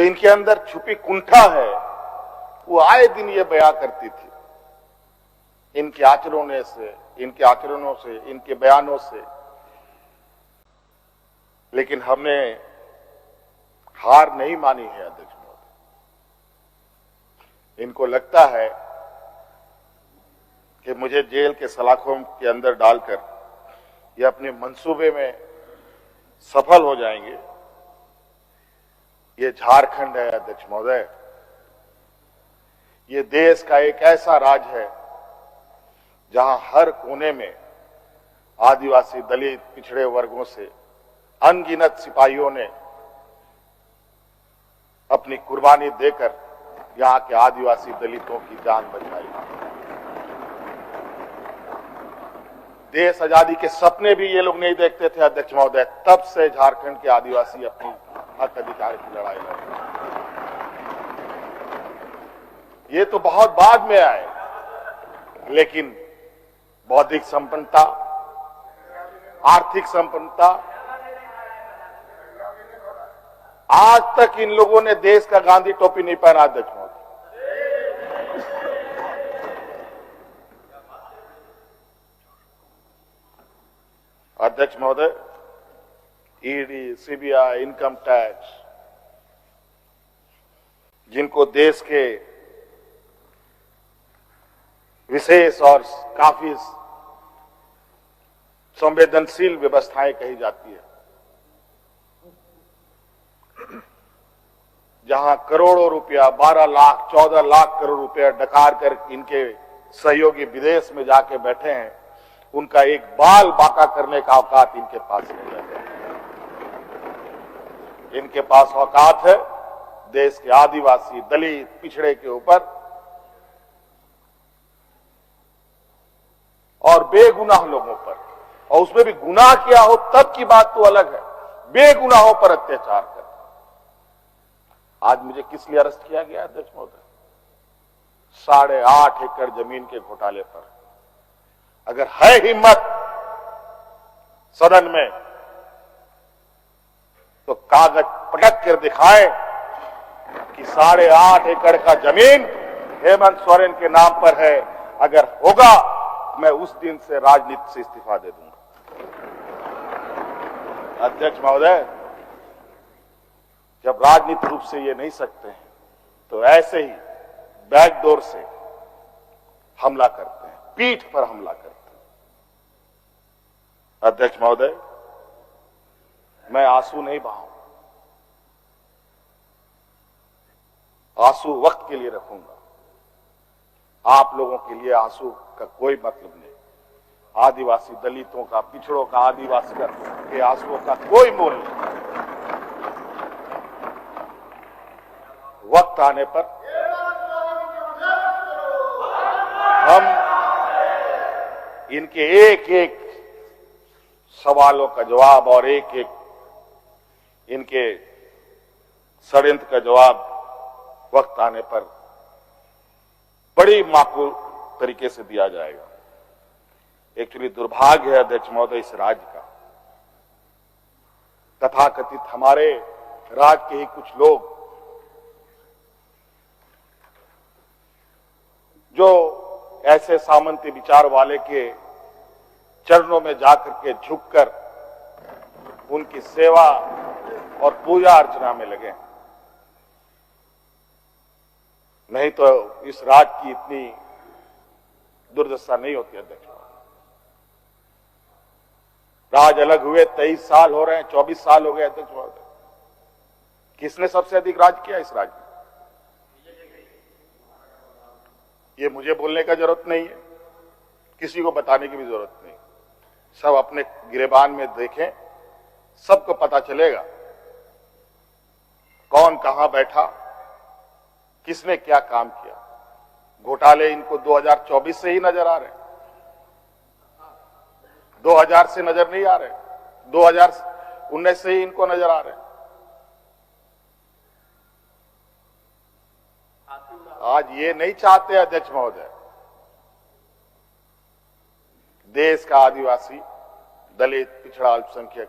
इनके अंदर छुपी कुंठा है वो आए दिन ये बयां करती थी, इनके आचरणों से, इनके बयानों से। लेकिन हमने हार नहीं मानी है अध्यक्ष महोदय। इनको लगता है कि मुझे जेल के सलाखों के अंदर डालकर ये अपने मंसूबे में सफल हो जाएंगे। ये झारखंड है अध्यक्ष महोदय, ये देश का एक ऐसा राज्य है जहां हर कोने में आदिवासी, दलित, पिछड़े वर्गों से अनगिनत सिपाहियों ने अपनी कुर्बानी देकर यहां के आदिवासी दलितों की जान बचाई। देश आजादी के सपने भी ये लोग नहीं देखते थे अध्यक्ष महोदय, तब से झारखंड के आदिवासी अपनी हक अधिकार की लड़ाई लड़ रहे। ये तो बहुत बाद में आए, लेकिन बौद्धिक संपन्नता, आर्थिक संपन्नता, आज तक इन लोगों ने देश का गांधी टोपी नहीं पहना अध्यक्ष महोदय। अध्यक्ष महोदय, ईडी, सीबीआई, इनकम टैक्स, जिनको देश के विशेष और काफी संवेदनशील व्यवस्थाएं कही जाती है, जहां करोड़ों रुपया, 12 लाख, 14 लाख करोड़ रुपया डकार कर इनके सहयोगी विदेश में जाके बैठे हैं, उनका एक बाल बाका करने का औकात इनके पास नहीं है। इनके पास औकात है देश के आदिवासी, दलित, पिछड़े के ऊपर और बेगुनाह लोगों पर, और उसमें भी गुनाह किया हो तब की बात तो अलग है, बेगुनाहों पर अत्याचार कर। आज मुझे किस लिए अरेस्ट किया गया अध्यक्ष महोदय? 8.5 एकड़ जमीन के घोटाले पर। अगर है हिम्मत सदन में तो कागज पटक कर दिखाए कि 8.5 एकड़ का जमीन हेमंत सोरेन के नाम पर है। अगर होगा मैं उस दिन से राजनीति से इस्तीफा दे दूंगा। अध्यक्ष महोदय, जब राजनीतिक रूप से ये नहीं सकते हैं तो ऐसे ही बैकडोर से हमला करते हैं, पीठ पर हमला करते हैं। अध्यक्ष महोदय, मैं आंसू नहीं बहाऊं, आंसू वक्त के लिए रखूंगा। आप लोगों के लिए आंसू का कोई मतलब नहीं। आदिवासी दलितों का, पिछड़ों का, आदिवासी के आंसुओं का कोई मोल नहीं। वक्त आने पर हम इनके एक एक सवालों का जवाब और एक एक इनके षड्यंत्र का जवाब वक्त आने पर बड़ी माकूल तरीके से दिया जाएगा। एक्चुअली दुर्भाग्य है अध्यक्ष महोदय इस राज्य का, तथाकथित हमारे राज्य के ही कुछ लोग जो ऐसे सामंती विचार वाले के चरणों में जाकर के झुककर उनकी सेवा और पूजा अर्चना में लगे। नहीं तो इस राज्य की इतनी दुर्दशा नहीं होती अध्यक्ष। राज अलग हुए 23 साल हो रहे हैं, 24 साल हो गए अध्यक्ष महोदय। किसने सबसे अधिक राज किया इस राज्य में? ये मुझे बोलने का जरूरत नहीं है, किसी को बताने की भी जरूरत नहीं। सब अपने गिरेबान में देखें, सबको पता चलेगा कौन कहां बैठा, किसने क्या काम किया। घोटाले इनको 2024 से ही नजर आ रहे हैं, 2000 से नजर नहीं आ रहे, 2019 से ही इनको नजर आ रहे हैं। आज ये नहीं चाहते अध्यक्ष महोदय, देश का आदिवासी, दलित, पिछड़ा, अल्पसंख्यक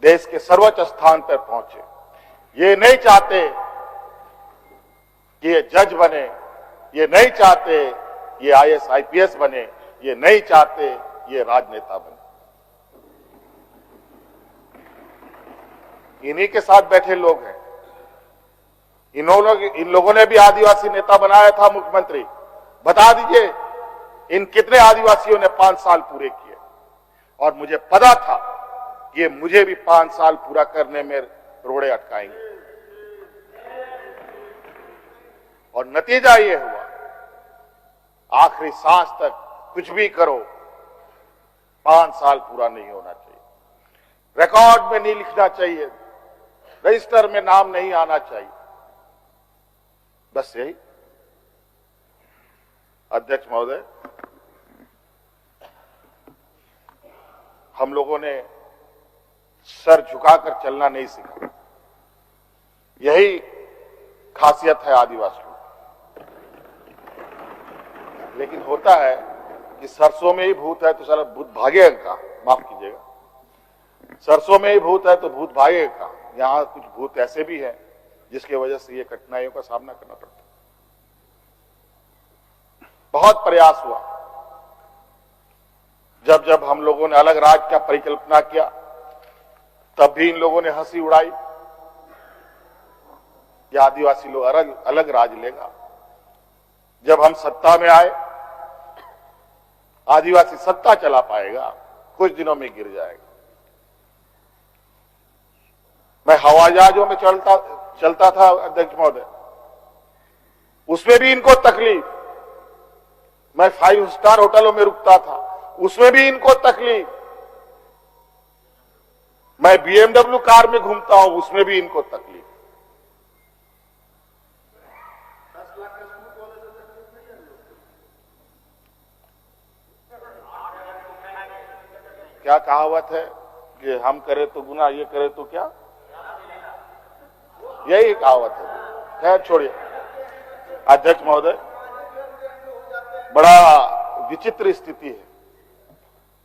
देश के सर्वोच्च स्थान पर पहुंचे। ये नहीं चाहते कि ये जज बने, ये नहीं चाहते ये आईएएस आईपीएस बने, ये नहीं चाहते ये राजनेता बने। इन्हीं के साथ बैठे लोग हैं। इन लोगों ने भी आदिवासी नेता बनाया था मुख्यमंत्री। बता दीजिए इन कितने आदिवासियों ने 5 साल पूरे किए। और मुझे पता था कि ये मुझे भी 5 साल पूरा करने में रोड़े अटकाएंगे। और नतीजा ये हुआ, आखिरी सांस तक कुछ भी करो 5 साल पूरा नहीं होना चाहिए, रिकॉर्ड में नहीं लिखना चाहिए, रजिस्टर में नाम नहीं आना चाहिए। बस यही। अध्यक्ष महोदय, हम लोगों ने सर झुकाकर चलना नहीं सीखा। यही खासियत है आदिवासियों। लेकिन होता है कि सरसों में ही भूत है तो सारा भूत भागेगा का, माफ कीजिएगा, सरसों में ही भूत है तो भूत भागेगा का। यहां कुछ भूत ऐसे भी हैं जिसकी वजह से ये कठिनाइयों का सामना करना पड़ता है। बहुत प्रयास हुआ। जब जब हम लोगों ने अलग राज्य का परिकल्पना किया तब भी इन लोगों ने हंसी उड़ाई कि आदिवासी लोग अलग राज्य लेगा। जब हम सत्ता में आए, आदिवासी सत्ता चला पाएगा, कुछ दिनों में गिर जाएगा। मैं हवाई जहाजों में चलता था अध्यक्ष महोदय, उसमें भी इनको तकलीफ। मैं 5 स्टार होटलों में रुकता था, उसमें भी इनको तकलीफ। मैं बीएमडब्ल्यू कार में घूमता हूं, उसमें भी इनको तकलीफ। क्या कहावत है कि हम करें तो गुनाह, ये करें तो क्या, यही कहावत है। खैर छोड़िए। अध्यक्ष महोदय, बड़ा विचित्र स्थिति है।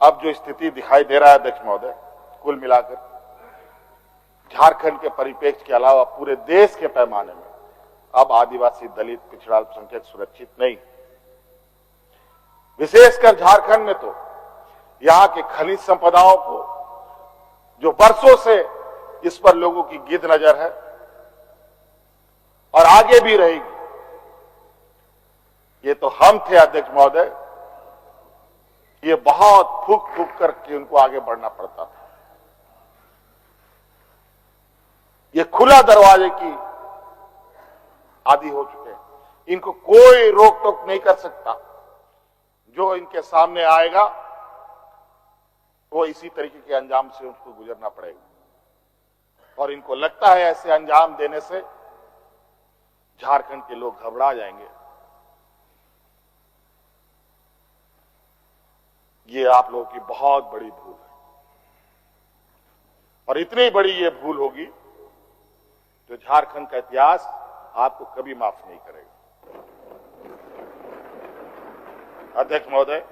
अब जो स्थिति दिखाई दे रहा है अध्यक्ष महोदय, कुल मिलाकर झारखंड के परिप्रेक्ष्य के अलावा पूरे देश के पैमाने में अब आदिवासी, दलित, पिछड़ा अल्पसंख्यक सुरक्षित नहीं। विशेषकर झारखंड में तो यहां के खनिज संपदाओं को, जो वर्षों से इस पर लोगों की गिद्ध नजर है और आगे भी रहेगी। ये तो हम थे अध्यक्ष महोदय, ये बहुत फूक फूक करके उनको आगे बढ़ना पड़ता था। ये खुला दरवाजे की आदी हो चुके हैं। इनको कोई रोक टोक नहीं कर सकता। जो इनके सामने आएगा वो इसी तरीके के अंजाम से उनको गुजरना पड़ेगा। और इनको लगता है ऐसे अंजाम देने से झारखंड के लोग घबरा जाएंगे। ये आप लोगों की बहुत बड़ी भूल है, और इतनी बड़ी ये भूल होगी जो झारखंड का इतिहास आपको कभी माफ नहीं करेगा। अध्यक्ष महोदय,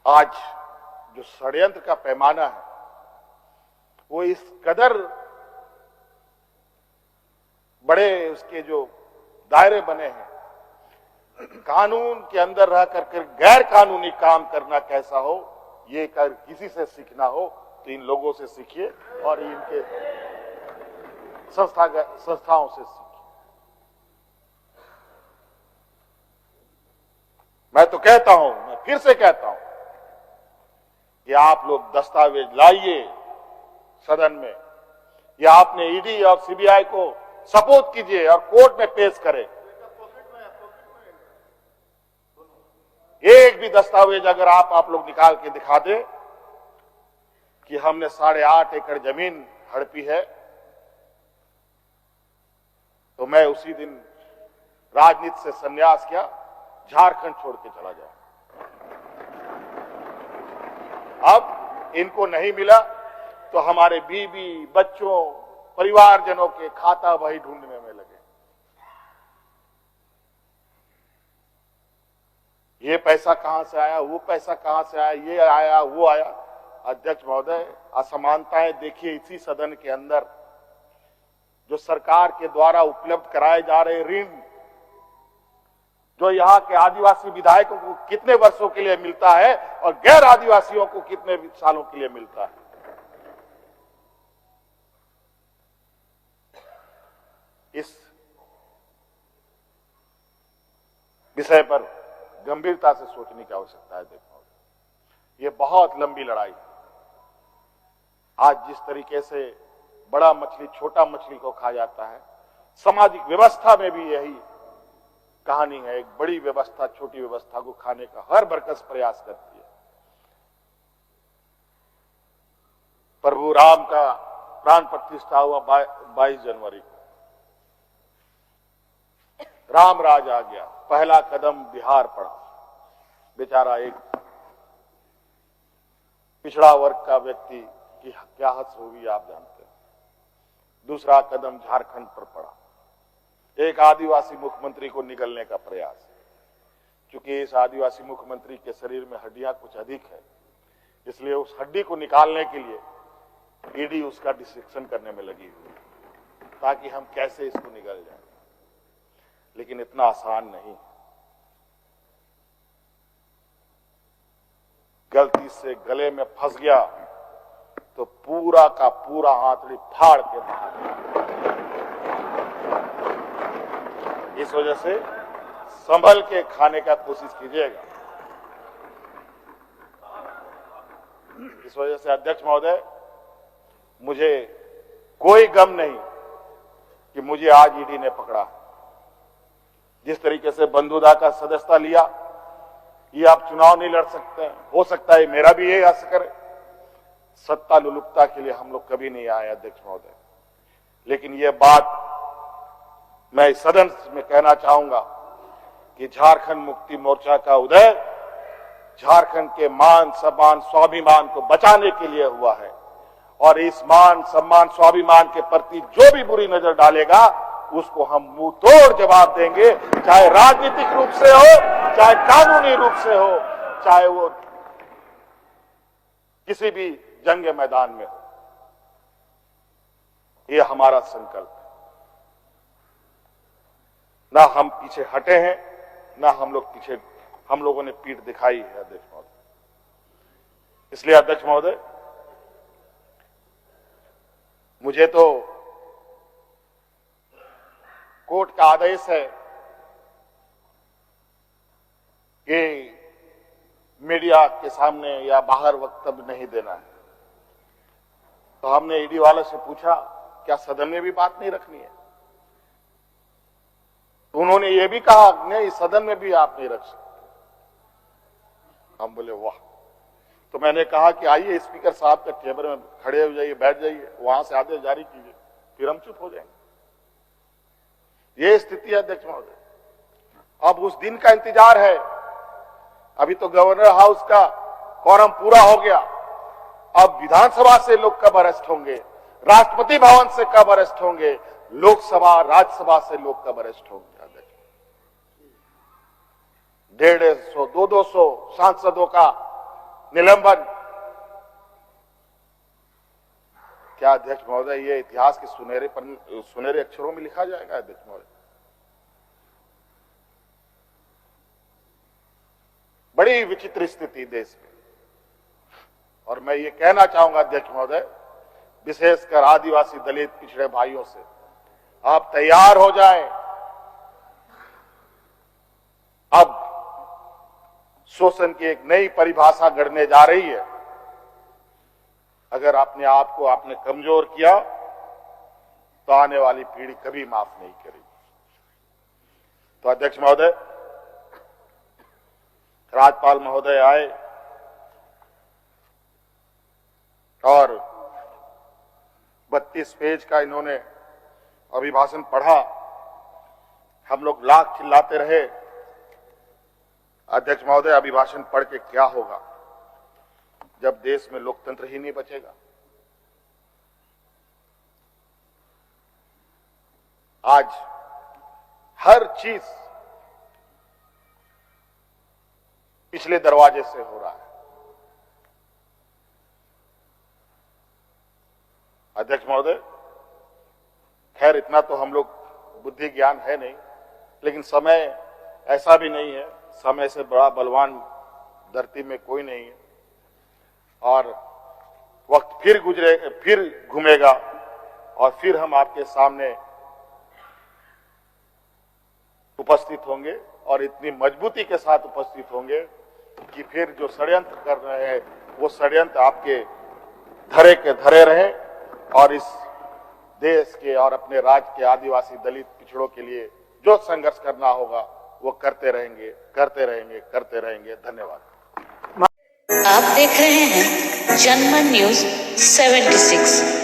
आज जो षड्यंत्र का पैमाना है वो इस कदर बड़े उसके जो दायरे बने हैं। कानून के अंदर रह कर गैर कानूनी काम करना कैसा हो, ये कर किसी से सीखना हो तो इन लोगों से सीखिए और इनके संस्थाओं से सीखिए। मैं तो कहता हूं, मैं फिर से कहता हूं कि आप लोग दस्तावेज लाइए सदन में, या आपने ईडी और सीबीआई को सपोर्ट कीजिए और कोर्ट में पेश करें। एक भी दस्तावेज अगर आप लोग निकाल के दिखा दें कि हमने 8.5 एकड़ जमीन हड़पी है, तो मैं उसी दिन राजनीति से संन्यास किया, झारखंड छोड़ के चला जाऊं। अब इनको नहीं मिला तो हमारे बीवी, बच्चों, परिवारजनों के खाता बही ढूंढने में लगे। ये पैसा कहां से आया, वो पैसा कहां से आया, ये आया वो आया। अध्यक्ष महोदय, असमानताएं देखिए इसी सदन के अंदर। जो सरकार के द्वारा उपलब्ध कराए जा रहे ऋण, जो यहाँ के आदिवासी विधायकों को कितने वर्षों के लिए मिलता है और गैर आदिवासियों को कितने सालों के लिए मिलता है। इस विषय पर गंभीरता से सोचने की आवश्यकता है। देखो, ये बहुत लंबी लड़ाई है। आज जिस तरीके से बड़ा मछली छोटा मछली को खा जाता है, सामाजिक व्यवस्था में भी यही कहानी है। एक बड़ी व्यवस्था छोटी व्यवस्था को खाने का हर बरकस प्रयास करती है। प्रभु राम का प्राण प्रतिष्ठा हुआ 22 जनवरी को। राम राज आ गया, पहला कदम बिहार पड़ा। बेचारा एक पिछड़ा वर्ग का व्यक्ति की क्या हद होगी आप जानते हैं। दूसरा कदम झारखंड पर पड़ा, एक आदिवासी मुख्यमंत्री को निगलने का प्रयास। क्योंकि इस आदिवासी मुख्यमंत्री के शरीर में हड्डियां कुछ अधिक है, इसलिए उस हड्डी को निकालने के लिए ईडी उसका डिसेक्शन करने में लगी हुई, ताकि हम कैसे इसको निगल जाए। लेकिन इतना आसान नहीं। गलती से गले में फंस गया तो पूरा का पूरा आंतड़ी फाड़ के बाहर। इस वजह से संभल के खाने का कोशिश कीजिएगा। इस वजह से अध्यक्ष महोदय, मुझे कोई गम नहीं कि मुझे आज ईडी ने पकड़ा। जिस तरीके से बंधुदा का सदस्यता लिया, ये आप चुनाव नहीं लड़ सकते हैं। हो सकता है मेरा भी यही आशा करे। सत्ता लुलुपता के लिए हम लोग कभी नहीं आए अध्यक्ष महोदय। लेकिन ये बात मैं इस सदन में कहना चाहूंगा कि झारखंड मुक्ति मोर्चा का उदय झारखंड के मान सम्मान स्वाभिमान को बचाने के लिए हुआ है। और इस मान सम्मान स्वाभिमान के प्रति जो भी बुरी नजर डालेगा उसको हम मुंह तोड़ जवाब देंगे, चाहे राजनीतिक रूप से हो, चाहे कानूनी रूप से हो, चाहे वो किसी भी जंग मैदान में हो। ये हमारा संकल्प है। ना हम पीछे हटे हैं, ना हम लोगों ने पीठ दिखाई है अध्यक्ष महोदय। इसलिए अध्यक्ष महोदय, मुझे तो कोर्ट का आदेश है कि मीडिया के सामने या बाहर वक्तव्य नहीं देना है। तो हमने ईडी वाले से पूछा, क्या सदन में भी बात नहीं रखनी है? तो उन्होंने ये भी कहा, नहीं सदन में भी आप नहीं रख सकते। हम बोले वाह। तो मैंने कहा कि आइए स्पीकर साहब के टेबल में खड़े हो जाइए, बैठ जाइए, वहां से आदेश जारी कीजिए, फिर हम चुप हो जाएंगे। ये स्थिति है अध्यक्ष महोदय। अब उस दिन का इंतजार है। अभी तो गवर्नर हाउस का क्वारम पूरा हो गया। अब विधानसभा से लोग कब अरेस्ट होंगे, राष्ट्रपति भवन से कब अरेस्ट होंगे, लोकसभा राज्यसभा से लोग कब अरेस्ट होंगे। अध्यक्ष, 150 200 सांसदों का निलंबन। क्या अध्यक्ष महोदय ये इतिहास के सुनहरे अक्षरों में लिखा जाएगा अध्यक्ष महोदय? बड़ी विचित्र स्थिति देश में। और मैं ये कहना चाहूंगा अध्यक्ष महोदय, विशेषकर आदिवासी दलित पिछड़े भाइयों से, आप तैयार हो जाएं। अब शोषण की एक नई परिभाषा गढ़ने जा रही है। अगर अपने आप को आपने कमजोर किया तो आने वाली पीढ़ी कभी माफ नहीं करेगी। तो अध्यक्ष महोदय, राज्यपाल महोदय आए और 32 पेज का इन्होंने अभिभाषण पढ़ा। हम लोग लाख चिल्लाते रहे। अध्यक्ष महोदय, अभिभाषण पढ़ के क्या होगा जब देश में लोकतंत्र ही नहीं बचेगा। आज हर चीज पिछले दरवाजे से हो रहा है। अध्यक्ष महोदय, खैर इतना तो हम लोग बुद्धि ज्ञान है नहीं, लेकिन समय ऐसा भी नहीं है, समय से बड़ा बलवान धरती में कोई नहीं है और वक्त फिर घूमेगा और फिर हम आपके सामने उपस्थित होंगे और इतनी मजबूती के साथ उपस्थित होंगे कि फिर जो षड्यंत्र कर रहे हैं वो षड्यंत्र आपके धरे के धरे रहे और इस देश के और अपने राज्य के आदिवासी दलित पिछड़ों के लिए जो संघर्ष करना होगा वो करते रहेंगे। धन्यवाद। आप देख रहे हैं जनमन न्यूज 76।